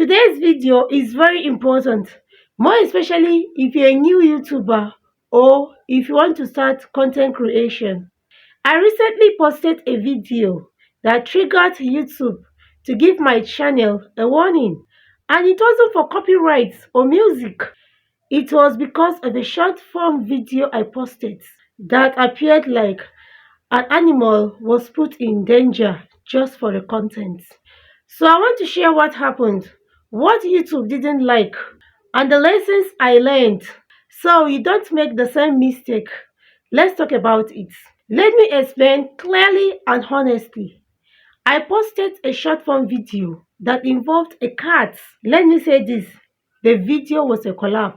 Today's video is very important, more especially if you're a new YouTuber or if you want to start content creation. I recently posted a video that triggered YouTube to give my channel a warning, and it wasn't for copyrights or music. It was because of a short form video I posted that appeared like an animal was put in danger just for the content. So I want to share what happened, what YouTube didn't like, and the lessons I learned so you don't make the same mistake. Let's talk about it. Let me explain clearly and honestly. I posted a short form video that involved a cat. Let me say this, the video was a collab.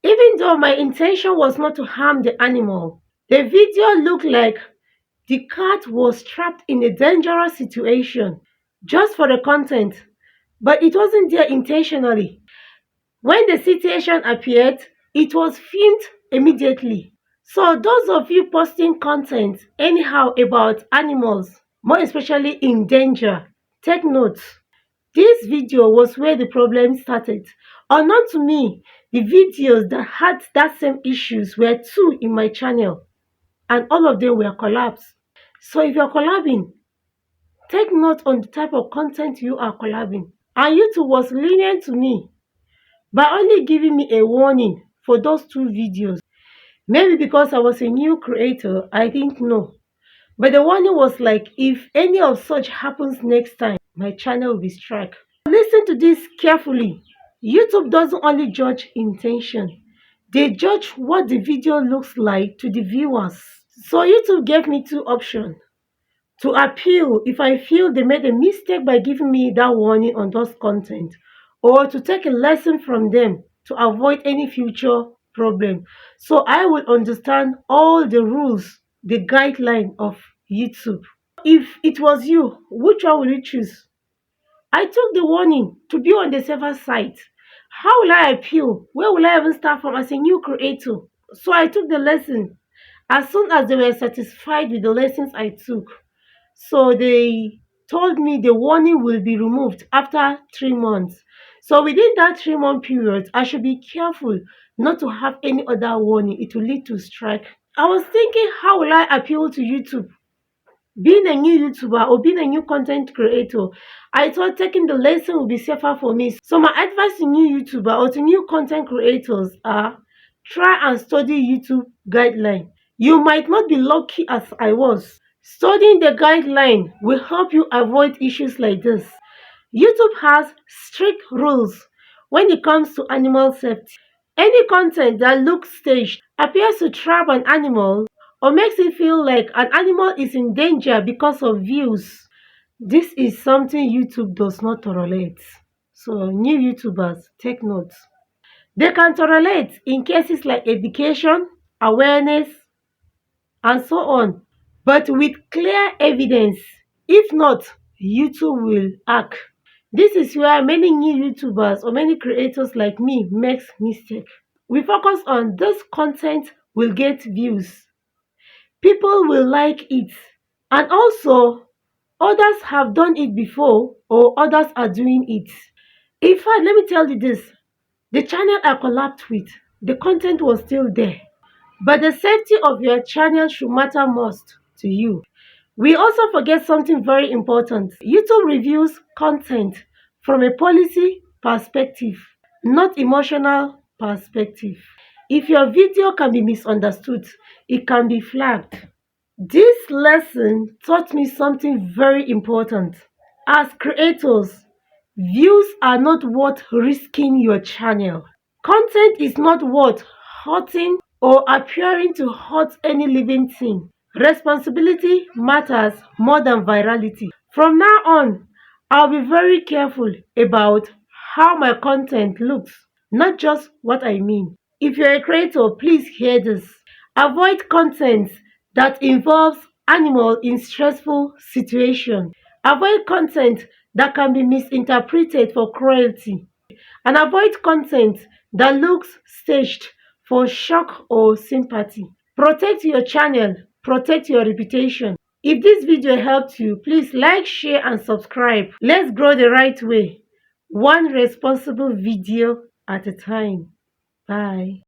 Even though my intention was not to harm the animal, the video looked like the cat was trapped in a dangerous situation just for the content, but it wasn't there intentionally. When the situation appeared, it was filmed immediately. So those of you posting content anyhow about animals, more especially in danger, take note. This video was where the problem started. Unknown to me, the videos that had that same issues were two in my channel, and all of them were collabs. So if you're collabing, take note on the type of content you are collabing. And YouTube was lenient to me by only giving me a warning for those two videos. Maybe because I was a new creator, I didn't know. But the warning was like, if any of such happens next time, my channel will be struck. Listen to this carefully. YouTube doesn't only judge intention. They judge what the video looks like to the viewers. So YouTube gave me two options. To appeal if I feel they made a mistake by giving me that warning on those content, or to take a lesson from them to avoid any future problem. So I will understand all the rules, the guideline of YouTube. If it was you, which one will you choose? I took the warning to be on the safer side. How will I appeal? Where will I even start from as a new creator? So I took the lesson. As soon as they were satisfied with the lessons I took, so they told me the warning will be removed after 3 months. So within that 3 month period, I should be careful not to have any other warning. It will lead to strike. I was thinking, how will I appeal to YouTube? Being a new YouTuber or being a new content creator, I thought taking the lesson would be safer for me. So my advice to new YouTuber or to new content creators are, try and study YouTube guideline. You might not be lucky as I was. Studying the guideline will help you avoid issues like this. YouTube has strict rules when it comes to animal safety. Any content that looks staged, appears to trap an animal, or makes it feel like an animal is in danger because of views, this is something YouTube does not tolerate. So new YouTubers, take note. They can tolerate in cases like education, awareness, and so on, but with clear evidence. If not, YouTube will act. This is where many new YouTubers or many creators like me makes mistake. We focus on this content will get views. People will like it. And also, others have done it before or others are doing it. In fact, let me tell you this. The channel I collabed with, the content was still there. But the safety of your channel should matter most to you. We also forget something very important. YouTube reviews content from a policy perspective, not emotional perspective. If your video can be misunderstood, it can be flagged. This lesson taught me something very important. As creators, views are not worth risking your channel. Content is not worth hurting or appearing to hurt any living thing. Responsibility matters more than virality. From now on, I'll be very careful about how my content looks, not just what I mean. If you're a creator, please hear this. Avoid content that involves animal in stressful situations. Avoid content that can be misinterpreted for cruelty. And avoid content that looks staged for shock or sympathy. Protect your channel, protect your reputation. If this video helped you, please like, share and subscribe. Let's grow the right way. one responsible video at a time. Bye.